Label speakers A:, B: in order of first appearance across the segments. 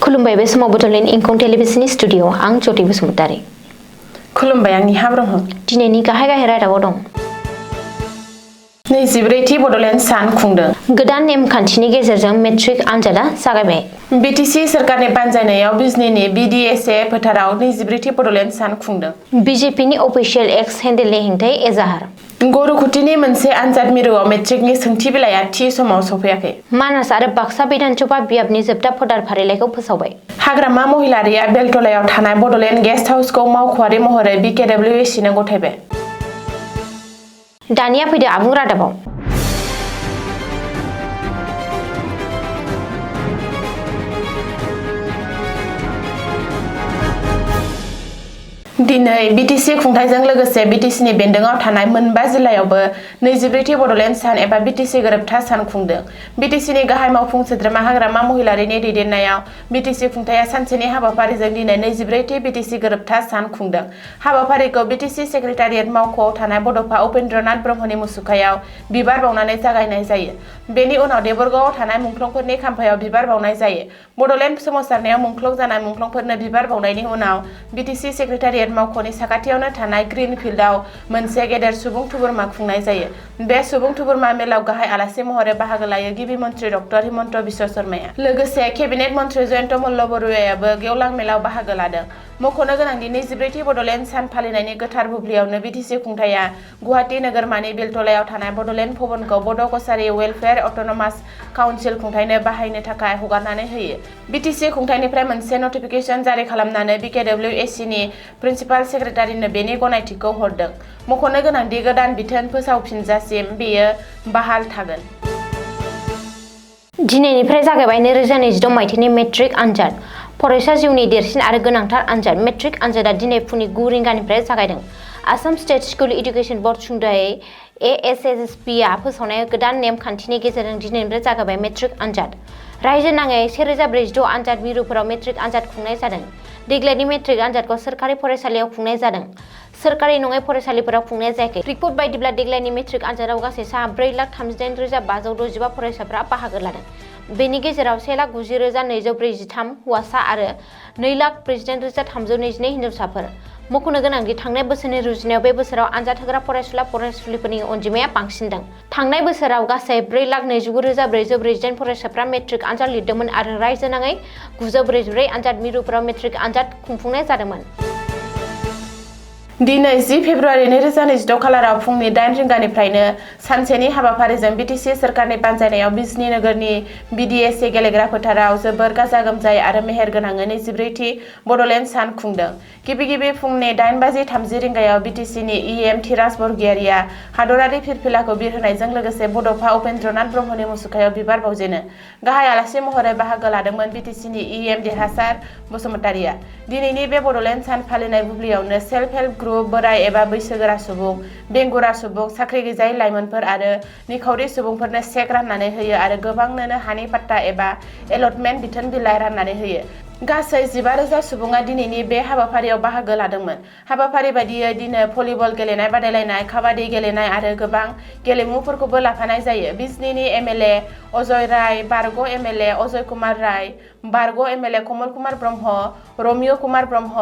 A: खुलुमबाय बे समाव बड'लेण्ड इंखं टेलिभिजननि स्टुडिअ आं ज्योति बसुमतारी।
B: खुलुमबाय आं निहा ब्रह्म।
A: दिनैनि गाहाय रादाबाव दं।
B: 24थि बड'लेण्ड सान खुंदों।
A: गोदान नेमखान्थिनि गेजेरजों मेट्रिक आनजादा जागायबाय।
B: बिटिसि सरकारनि बानजायनायाव बिजनीनि बिडिएसए फोथाराव 24थि बड'लेण्ड सान खुंदों।
A: बिजेपिनि अफिसियेल एक्स हेन्डेलनि हेंथायै एजाहार।
B: गौरखुथिनि मोनसे आनजाद मिरुआव मेट्रिकनि सोंथि बिलाइया थि समाव सफैयाखै। मानास
A: आरो बाक्सा बिधानसभा बियाबनि जोबथा भटार फारिलाइखौ फोसावबाय।
B: हाग्रामा महिलारिया बेलतलायाव थानाय बड'लेण्ड गेस्ट हाउसखौ मावख'आरि महरै बिकेडब्लिउएसिनो गथायबाय।
A: दानिया फैदो आबुं रादाबाव।
B: दिनै बिटिसि खुंथायजों लोगोसे बिटिसिनि बेन्दोङाव थानाय मोनबा जिल्लायावबो 24थि बड'लेण्ड सान एबा बिटिसि गोरोबथा सान खुंदों। बिटिसिनि गाहाय मावफुं सोद्रोमा हाग्रामा महिलारिनि दैदेननायाव बिटिसि खुंथाया सानसेनि हाबाफारिजों दिनै 24थि बिटिसि गोरोबथा सान खुंदों। हाबाफारिखौ बिटिसि सेक्रेटारियेट मावख'आव थानाय बड'फा उपेन्द्रनाथ ब्रह्मनि मुसुखायाव बिबार बावनानै जागायनाय जायो। बेनि उनाव देबोरगावआव थानाय मुंख्लंफोरनि खाम्फायाव बिबार बावनाय जायो। बड'लेण्ड सोमावसारनायाव मुंख्लं जानाय मुंख्लंफोरनो बिबार बावनायनि उनाव बिटिसि सेक्रेटारियेट मावख'नि साखाथियावनो थानाय ग्रीन फिल्डआव मोनसे गेदेर सुबुं थुबुरमा खुंनाय जायो। बे सुबुं थुबुरमा मेलाव गाहाय आलासि महरै बाहागो लायो गिबि मन्त्रि डक्टर हिमन्त बिश्व शर्माया। लोगोसे केबिनेट मन्त्रि जयन्त मल्ल बरुवायाबो गेवलां मेलाव बाहागो लादों। मख'नो गोनांदि 24थि बड'लेण्ड सान फालिनायनि गोथार बुब्लियावनो बिटिसि खुंथाया गुवाहाटी नोगोरमानि बेलतलायाव थानाय बड'लेण्ड भवनखौ बड' कछारी वेलफेयार अट'नमास काउन्सिल खुंथायनो बाहायनो थाखाय हगारनानै होयो। बिटिसि खुंथायनिफ्राय मोनसे नटिफिकेसन जारि खालामनानै बिकेडब्लिउएसिनि प्रिन्सिपाल सेक्रेटारिनो बेनि गनायथिखौ हरदों। मख'नो गोनांदि गोदान बिथोन फोसावफिनजासिम बेयो बहाल थागोन।
A: दिनैनिफ्राय जागायबाय 2026 मायथाइनि मेट्रिक आनजाद। फरायसा जिउनि देरसिन आरो गोनांथार आनजाद मेट्रिक आनजादा दिनै फुंनि 9 रिंगानिफ्राय जागायदों। Assam state school education board सुंद'यै ASSB आ फोसावनाय गोदान नेम खान्थिनि गेजेरजों दिनैनिफ्राय जागायबाय मेट्रिक आनजाद। रायजो नाङै 1046 आनजाद मिरुफोराव मेट्रिक आनजाद खुंनाय जादों। देग्लायनि मेट्रिक आनजादखौ सोरखारि फरायसालियाव खुंनाय जादों। सोरखारि नङै फरायसालिफोराव खुंनाय जायाखै। रिपर्ट बायदिब्ला देग्लायनि मेट्रिक आनजादाव गासै 4,38,565 फरायसाफ्रा बाहागो लादों। बेनि गेजेराव 1,90,243 हौवासा आरो 2,42,322 हिनजावसाफोर। मख'नो गोनांदि थांनाय बोसोरनि रुजुनायाव बे बोसोराव आनजाद होग्रा फरायसुला फरायसुलिफोरनि अनजिमाया बांसिनदों। थांनाय बोसोराव गासै 4,29,448 फरायसाफ्रा मेट्रिक आनजाद लिरदोंमोन आरो रायजो नाङै 944 आनजाद मिरुफोराव मेट्रिक आनजाद खुंफुंनाय जादोंमोन।
B: दिनै 10 फेब्रुवारि 2026 खालाराव फुंनि 8 रिंगानिफ्रायनो सानसेनि हाबाफारिजों बिटिसि सोरखारनि बानजायनायाव बिजनी नोगोरनि बिडिएसए गेलेग्रा फोथाराव जोबोर गाजा गोमजायै आरो मेहेर गोनाङै 24थि बड'लेण्ड सान खुंदों। गिबि फुंनि 8:30 रिंगायाव बिटिसिनि इएम धीराज बरगयारिया हादरारि फिरफिलाखौ बिरहोनायजों लोगोसे बड'फा उपेन्द्रनाथ ब्रह्मनि मुसुखायाव बिबार बावजेनो। गाहाय आलासि महरै बाहागो लादोंमोन बिटिसिनि इएम देरहासार बसुमतारिया। दिनैनि बे बड'लेण्ड सान फालिनाय बुब्लियावनो सेल्फ हेल्प ग्रुप, बोराय एबा बैसोगोरा सुबुं, बेंगुरा सुबुं, साख्रि गैजायै लाइमोनफोर आरो निखावरि सुबुंफोरनो चेक राननानै होयो आरो गोबांनोनो हानि पाट्टा एबा एलटमेन्ट बिथोन बिलाइ राननानै होयो। गासै 15,000 सुबुङा दिनैनि बे हाबाफारियाव बाहागो लादोंमोन। हाबाफारि बायदियै दिनै भलिबल गेलेनाय बादायलायनाय, काबादि गेलेनाय आरो गोबां गेलेमुफोरखौबो लाफानाय जायो। बिजनीनि एमएलए अजय राय, बारग' एमएलए अजय कुमार राय, बारग' एमएलए कमल कुमार ब्रह्म, रमिय' कुमार ब्रह्म,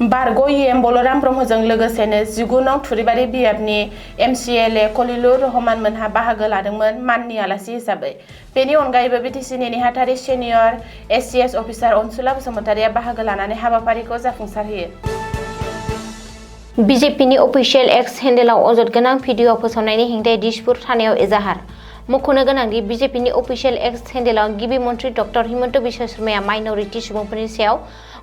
B: बारग' इएम बलराम ब्रह्मजों लोगोसेनो 19 नं थुरिबारि बियाबनि एमसिएलए खलिलुर रहमान मोनहा बाहागो लादोंमोन माननि आलासि हिसाबै। बेनि अनगायैबो बिटिसिनि नेहाथारि सिनियर एसिएस अफिसार अनसुला बसुमतारिया बाहागो लानानै हाबाफारिखौ जाफुंसारहोयो।
A: बिजेपिनि अफिसियेल एक्स हेन्डेलाव अजद गोनां भिडिअ फोसावनायनि हेंथायै दिसपुर थानायाव एजाहार। मख'नो गोनांदि बिजेपिनि अफिसियेल एक्स हेन्डेलाव गिबि मन्त्रि डक्टर हिमन्त बिश्व शर्माया माइन'रिटि सुबुंफोरनि सायाव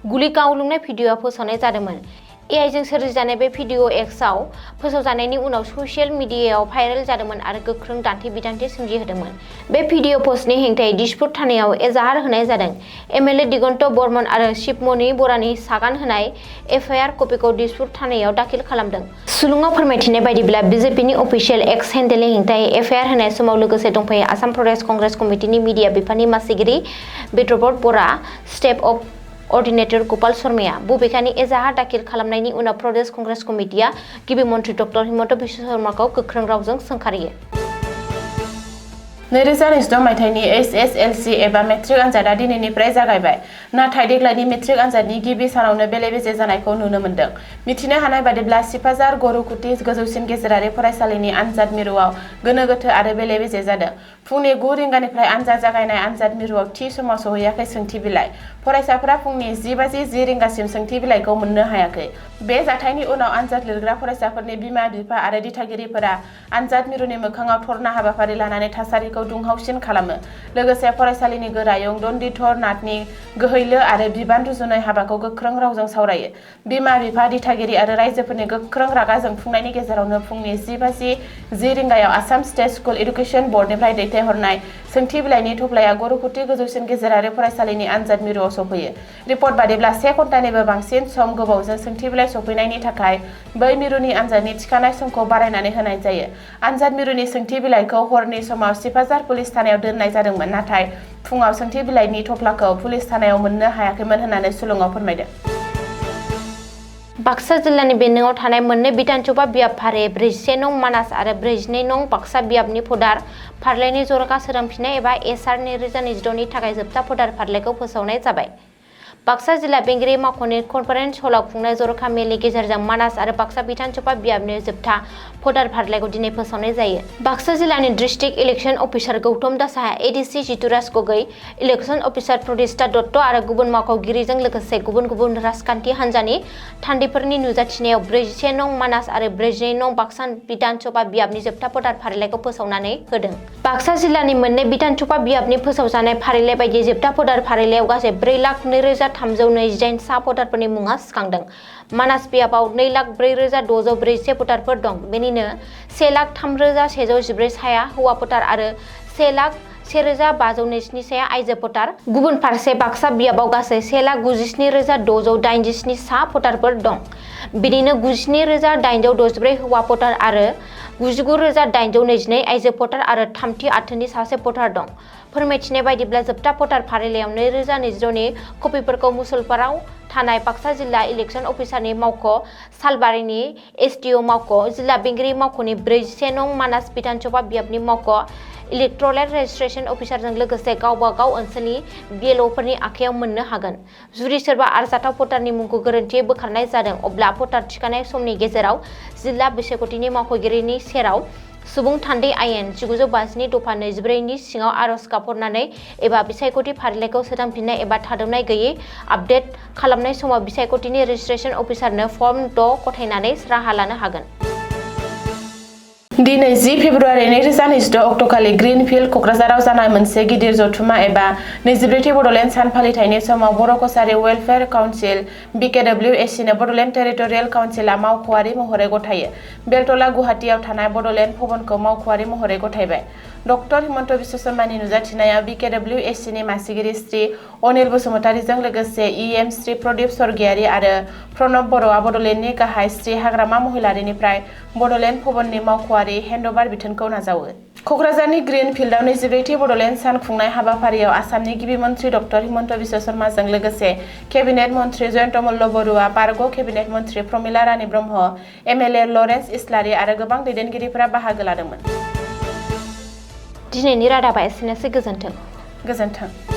A: गुलि गावलुंनाय भिडिअ फोसावनाय जादोंमोन। एआइजों सोरजिजानाय बे भिडिअ एक्सआव फोसावजानायनि उनाव ससियेल मिडियायाव भाइरेल जादोंमोन आरो गोख्रों दान्थे-बिदान्थे सोमजिहोदोंमोन। बे भिडिअ पस्टनि हेंथायै दिसपुर थानायाव एजाहार होनाय जादों। एमएलए दिगन्त बर्मन आरो शिबमणि बरानि सागान होनाय एफआइआर कपिखौ दिसपुर थानायाव दाखिल खालामदों। सुलुङाव फोरमायथिनाय बायदिब्ला बिजेपिनि अफिसियेल एक्स हेन्डेलनि हेंथायै एफआइआर होनाय समाव लोगोसे दंफायो आसाम प्रदेश कंग्रेस कमिटिनि मिडिया बिफाननि मासिगिरि बेद्रबत बरा, स्टेफ अफ अर्डिनेटर गपाल शर्माया। बबेखानि एजाहार दाखिल खालामनायनि उनाव प्रदेश कंग्रेस कमिटिया गिबि मन्त्रि डक्टर हिमन्त बिश्व शर्माखौ गोख्रों रावजों सोंखारियो।
B: 2026 मायथाइनि HSLC एबा मेट्रिक आनजादा दिनैनिफ्राय जागायबाय। नाथाय देग्लायनि मेट्रिक आनजादनि गिबि सानावनो बेले-बेजे जानायखौ नुनो मोन्दों। मिथिनो हानाय बादिब्ला सिफाजार गरुकुटि गोजौसिन गेजेरारि फरायसालिनि आनजाद मिरुआव गोनो-गोथो आरो बेले-बेजे जादों। फुंनि 9 रिंगानिफ्राय आनजाद जागायनाय आनजाद मिरुआव थि समाव सौहैयाखै सोंथि बिलाइ। फरायसाफोरा फुंनि 10:10 रिंगासिम सोंथि बिलाइखौ मोननो हायाखै। बे जाथायनि उनाव आनजाद लिरग्रा फरायसाफोरनि बिमा-बिफा आरो दिथागिरिफोरा आनजाद मिरुनि मोखाङाव धरना हाबाफारि लानानै थासारिखौ दुंहावसिन खालामो। लोगोसे फरायसालिनि गोरायुं दन्दिधर नाथनि गोहैलो आरो बिबान रुजुनाय हाबाखौ गोख्रों रावजों सावरायो। बिमा-बिफा, दिथागिरि आरो रायजोफोरनि गोख्रों रागा जोंफुंनायनि गेजेरावनो फुंनि 10:10 रिंगायाव आसाम स्टेट स्कुल एडुकेशन बर्डनिफ्राय दैथायहरनाय सोंथि बिलाइनि थफ्लाया गरुकुटि गोजौसिन गेजेरारि फरायसालिनि आनजाद मिरुआव सफैयो। रिपर्ट बादिब्ला 1 घन्टानिबो बांसिन सम गोबावजों सोंथि बिलाइ सफैनायनि थाखाय बै मिरुनि आनजादनि थिखानाय समखौ बारायनानै होनाय जायो। आनजाद मिरुनि सोंथि बिलाइखौ हरनि समाव सिफाजार पुलिस थानायाव दोननाय जादोंमोन, नाथाय फुङाव सोंथि बिलाइनि थफ्लाखौ पुलिस थानायाव मोननो हायाखैमोन होननानै सुलुङाव फोरमायदों।
A: बाक्सा जिल्लानि बेन्दोङाव थानाय मोननै बिधानसभा बियाब फारि 41 नं मानास आरो 42 नं बाक्सा बियाबनि भटार फारिलाइनि जर'खा सोरांफिननाय एबा एसआर 2026 नि थाखाय जोबथा भटार फारिलाइखौ फोसावनाय जाबाय। बाक्सा जिल्ला बेंगिरि मावख'नि कनफारेन्स हलाव खुंनाय जर'खा मेलनि गेजेरजों मानास आरो बाक्सा बिधानसभा बियाबनि जोबथा भटार फारिलाइखौ दिनै फोसावनाय जायो। बाक्सा जिल्लानि डिस्ट्रिक्ट इलेक्शन अफिसार गौतम दासहा, ADC Jituraj Gogoi, election officer Pratishtha Dutta आरो गुबुन मावख'गिरिजों लोगोसे गुबुन गुबुन राजखान्थि हान्जानि थान्दैफोरनि नुजाथिनायाव 41 नं मानास आरो 42 नं बाक्सा बिधानसभा बियाबनि जोबथा भटार फारिलाइखौ फोसावनानै होदों। बाक्सा जिल्लानि मोननै बिधानसभा बियाबनि फोसावजानाय फारिलाइ बायदियै जोबथा भटार फारिलाइयाव गासै 4,02,328 सा भटारफोरनि मुङा सिखांदों। मानास बियाबाव 2,04,641 भटारफोर दं। बेनिनो 1,03,114 साया हौवा भटार आरो 1,01,527 साया आइजो भटार। गुबुन फारसे बाक्सा बियाबाव गासै 1,97,687 सा भटारफोर दं। बिदिनो 97,864 हौवा भटार आरो 99,822 आइजो भटार आरो थामथि आथोननि सासे भटार दं। फोरमायथिनाय बायदिब्ला जोबथा भटार फारिलाइयाव 2026 नि कपिफोरखौ मुसलपुराव थानाय बाक्सा जिल्ला इलेक्शन अफिसारनि मावख', सालबारिनि एसडिअ मावख', जिल्ला बेंगिरि मावख'नि 41 नं मानास बिधानसभा बियाबनि मावख', इलेक्टरेल रेजिस्ट्रेशन अफिसारजों लोगोसे गावबा गाव ओनसोलनि बिएलअफोरनि आखायाव मोननो हागोन। जुदि सोरबा आरजाथाव भटारनि मुंखौ गोरोन्थियै बोखारनाय जादों, अब्ला भटार थिखानाय समनि गेजेराव जिल्ला बिसायख'थिनि मावख'गिरिनि सेराव सुबुं थान्दै आयेन 1950 दफा 24 नि सिङाव आर'ज गाबहरनानै एबा बिसायख'थि फारिलाइखौ सोदांफिननाय एबा थाद'नाय गैयै आपडेट खालामनाय समाव बिसायख'थिनि रेजिस्ट्रेशन अफिसारनो फर्म 6 गथायनानै राहा लानो हागोन।
B: दिनै 10 फेब्रुआरि 2026 अक्ट'खालि ग्रीनफिल्ड क'क्राझाराव जानाय मोनसे गिदिर जथुमा एबा 24थि बड'लेण्ड सान फालिथायनि समाव बर' Kachari welfare council BKWSCनो Bodoland territorial काउन्सिलआ मावख'आरि महरै गथायो। बेलतला गुवाहाटीआव थानाय बड'लेण्ड भवनखौ मावख'आरि महरै गथायबाय। डक्टर हिमन्त बिश्व शर्मानि नुजाथिनायाव BKWSCनि मासिगिरि श्री अनिल बसुमतारीजों लोगोसे EM श्री प्रदीप स्वर्गियारी आरो प्रणब बर'आ बड'लेण्डनि गाहाय श्री हाग्रामा महिलारीनिफ्राय बड'लेण्ड भवननि मावख'आरि हेन्डअभार बिथोनखौ नाजावो। क'क्राझारनि ग्रीन फिल्डआव 24थि बड'लेण्ड सान खुंनाय हाबाफारियाव आसामनि गिबि मन्थ्रि डक्टर हिमन्त बिश्व शर्माजों लोगोसे केबिनेट मन्थ्रि जयन्त मल्ल बरुवा, बारग' केबिनेट मन्थ्रि प्रमिला रानी ब्रह्म, MLA लरेन्स इस्लारि आरो गोबां दैदेनगिरिफोरा बाहागो लादोंमोन।
A: दिनैनि रादाबा एसेनोसै। गोजोन्थों।
B: गोजोन्थों।